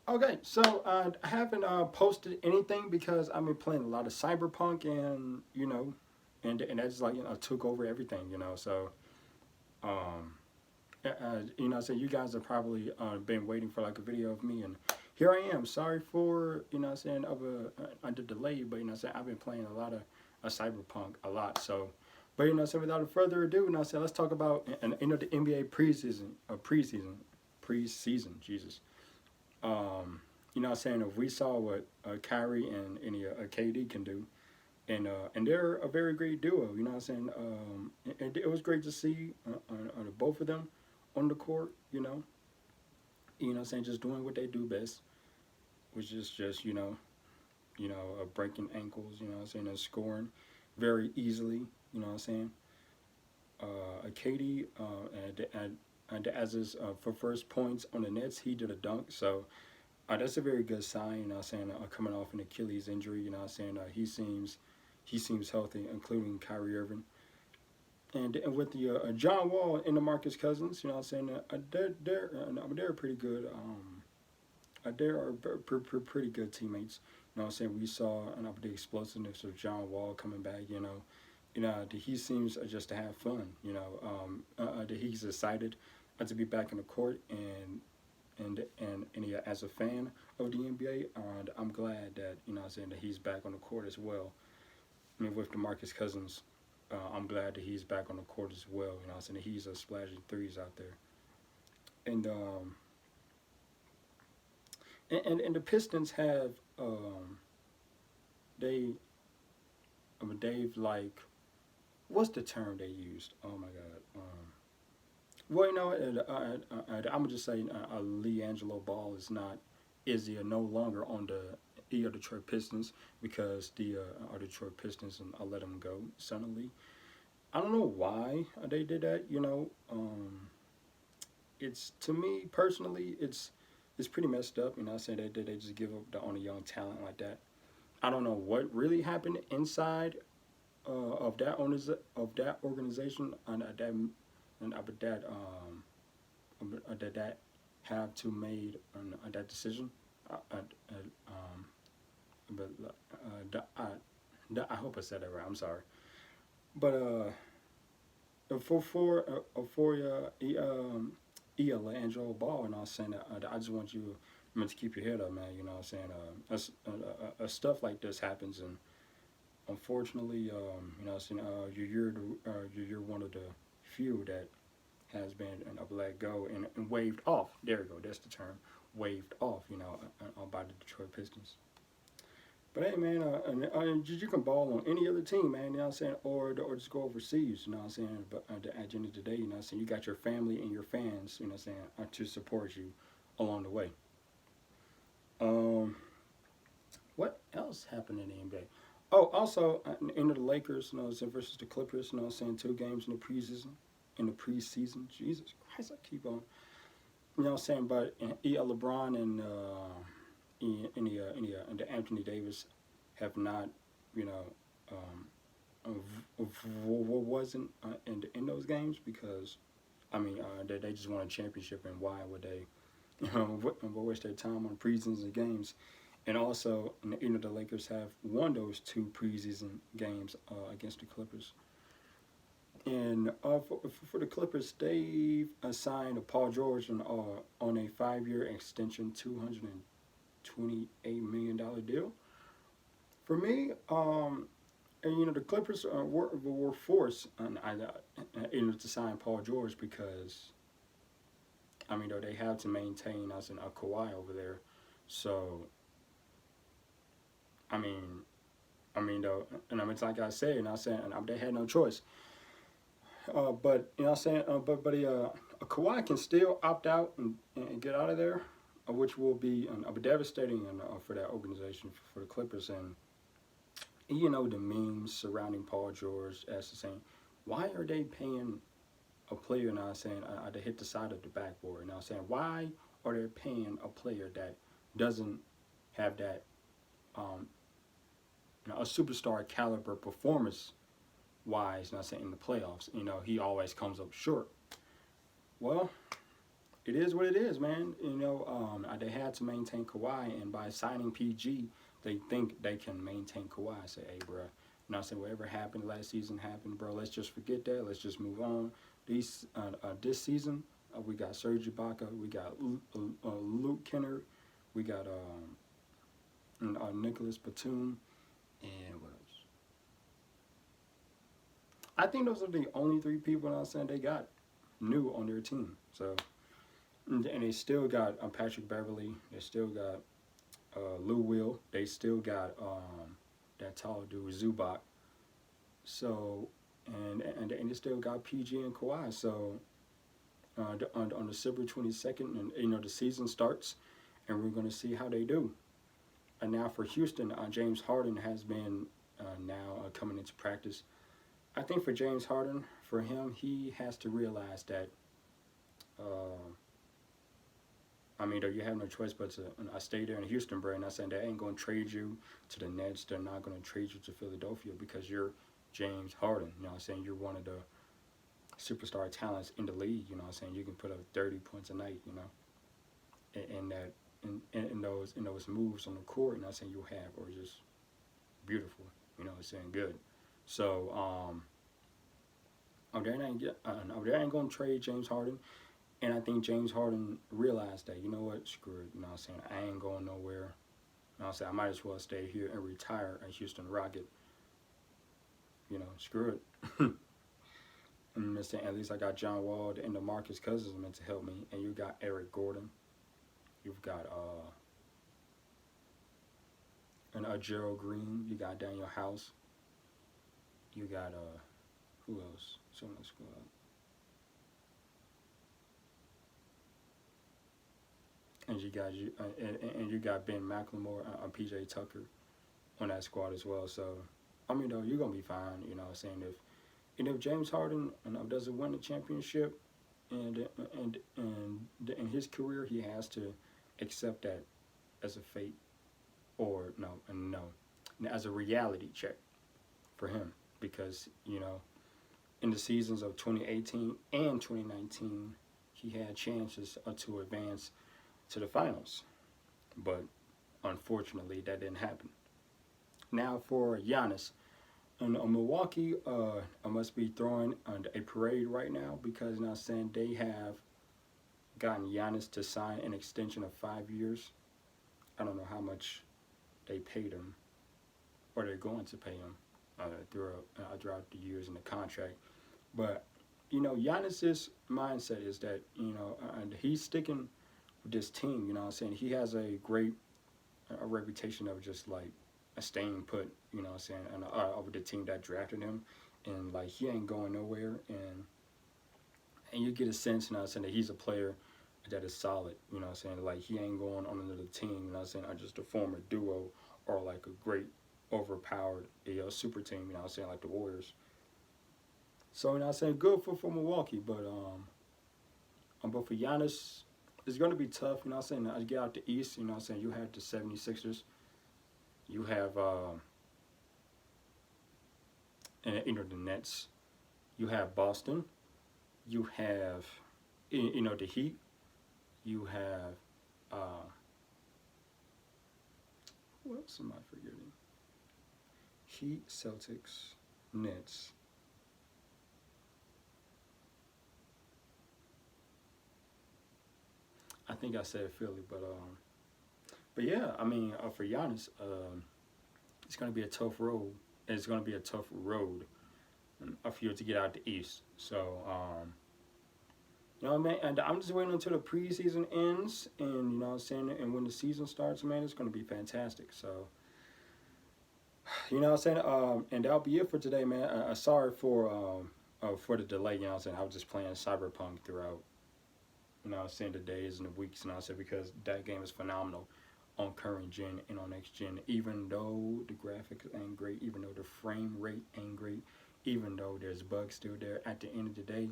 Okay, so I haven't posted anything because I've been playing a lot of Cyberpunk, and and that's like took over everything. So um, so you guys have probably been waiting for like a video of me, and here I am. Sorry for saying of a under delay, but saying I've been playing a lot of Cyberpunk a lot. So, but so without further ado, let's talk about and the NBA preseason, Jesus. Saying if we saw what Kyrie and any KD can do, and they're a very great duo. And it was great to see both of them on the court. Just doing what they do best, which is just breaking ankles. And scoring very easily. Katie and as his for first points on the Nets, he did a dunk. So that's a very good sign. Coming off an Achilles injury. He seems healthy, including Kyrie Irving. And with the John Wall and the Marcus Cousins, they're pretty good. They are pretty good teammates. We saw the explosiveness of John Wall coming back. He seems just to have fun. That he's excited to be back in the court, and as a fan of the NBA, and I'm glad that that he's back on the court as well. With DeMarcus Cousins, I'm glad that he's back on the court as well. That he's splashing threes out there, and and the Pistons have they they've like what's the term they used? Oh my god. Well, I'm gonna just say LiAngelo Ball is no longer on the Detroit Pistons because the Detroit Pistons and I let him go suddenly. I don't know why they did that. It's to me personally, it's pretty messed up. I say they just give up on a young talent like that. I don't know what really happened inside of that organization that have to made that decision. But I hope I said that right. I'm sorry, but for Angelo Ball, and I was saying that I just want you to keep your head up, man. Stuff like this happens, and unfortunately, you're one of the few that has been let go and waved off. There we go. That's the term. Waved off. By the Detroit Pistons. But hey, man, you can ball on any other team, man. Or just go overseas. But at the end of the day, you got your family and your fans. To support you along the way. Um, what else happened in the NBA? Oh, also, the Lakers, versus the Clippers. Two games in the preseason. In the preseason, Jesus Christ, I keep on. But LeBron and the Anthony Davis have not, you know, wasn't in those games because they just won a championship, and why would they waste their time on preseason games? And also, the Lakers have won those two preseason games against the Clippers. And for the Clippers, they've assigned Paul George on a 5-year extension, $228 million deal. For me, and the Clippers were forced to sign Paul George because though they have to maintain us in a Kawhi over there. So I mean, though, and it's like I said, they had no choice. But Kawhi can still opt out and get out of there, which will be devastating for that organization for the Clippers. And the memes surrounding Paul George as the saying, why are they paying a player to hit the side of the backboard? Why are they paying a player that doesn't have that a superstar caliber performance wise, in the playoffs? He always comes up short. Well, it is what it is, man. They had to maintain Kawhi, and by signing PG, they think they can maintain Kawhi. I say, hey, bro, whatever happened last season happened, bro. Let's just forget that. Let's just move on. This season, we got Serge Ibaka, we got Luke Kennard, we got Nicholas Batum, and what else? I think those are the only three people I'm saying they got new on their team. So, and they still got Patrick Beverly. They still got Lou Will. They still got that tall dude Zubac. So, and they still got PG and Kawhi. So, on December 22nd, and the season starts, and we're going to see how they do. And now for Houston, James Harden has been now coming into practice. I think for James Harden, for him, he has to realize that. Though you have no choice but to stay there in Houston, bro. And I said they ain't gonna trade you to the Nets. They're not gonna trade you to Philadelphia because you're James Harden. You know what I'm saying? You're one of the superstar talents in the league. You know what I'm saying? You can put up 30 points a night. You know, in those moves on the court. You know what I'm saying? You have or just beautiful. You know what I'm saying? Good. So they ain't gonna trade James Harden. And I think James Harden realized that, you know what, screw it. You know what I'm saying? I ain't going nowhere. You know what I'm saying? I might as well stay here and retire a Houston Rocket. You know, screw it. And at least I got John Wall and DeMarcus Cousins meant to help me. And you got Eric Gordon. You've got Gerald Green. You got Daniel House. You got who else? Someone else go out. And you got Ben McLemore and PJ Tucker on that squad as well. So, though, you're gonna be fine. You know what I'm saying? If James Harden doesn't win the championship, and in his career, he has to accept that as a fate, or no, as a reality check for him, because in the seasons of 2018 and 2019, he had chances to advance to the finals, but unfortunately that didn't happen. Now for Giannis, and Milwaukee must be throwing a parade right now because now saying they have gotten Giannis to sign an extension of 5 years. I don't know how much they paid him, or they're going to pay him throughout the years in the contract, but Giannis's mindset is that and he's sticking this team, you know what I'm saying? He has a reputation of just like a staying put, you know what I'm saying, and over the team that drafted him, and like he ain't going nowhere, and you get a sense, you know what I'm saying, that he's a player that is solid, you know what I'm saying, like he ain't going on another team, you know what I'm saying, or just a former duo or like a great overpowered super team, you know what I'm saying, like the Warriors. So you know what I'm saying, good for Milwaukee, but for Giannis, it's going to be tough, you know what I'm saying, to get out the East, you know what I'm saying, you have the 76ers, you have, the Nets, you have Boston, you have, the Heat, you have, who else am I forgetting? Heat, Celtics, Nets. I think I said Philly, but yeah, for Giannis, it's gonna be a tough road. It's gonna be a tough road for you to get out the East. So, man, and I'm just waiting until the preseason ends, and you know what I'm saying, and when the season starts, man, it's gonna be fantastic. So, you know what I'm saying, and that'll be it for today, man. Sorry for the delay. You know what I'm saying, I was just playing Cyberpunk throughout. You know, saying the days and the weeks, and I said because that game is phenomenal on current gen and on next gen. Even though the graphics ain't great, even though the frame rate ain't great, even though there's bugs still there, at the end of the day,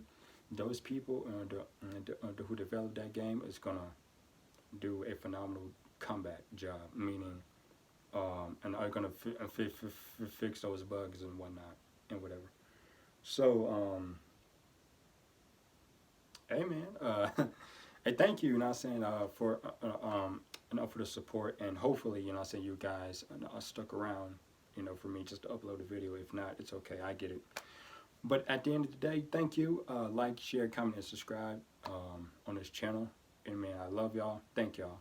those people who developed that game is gonna do a phenomenal comeback job. Meaning, and are gonna fix those bugs and whatnot and whatever. So, hey man. Hey, thank you, you know what I'm saying, for for the support, and hopefully, you know what I'm saying, you guys stuck around, you know, for me just to upload a video. If not, it's okay, I get it. But at the end of the day, thank you. Like, share, comment, and subscribe on this channel. And man, I love y'all. Thank y'all.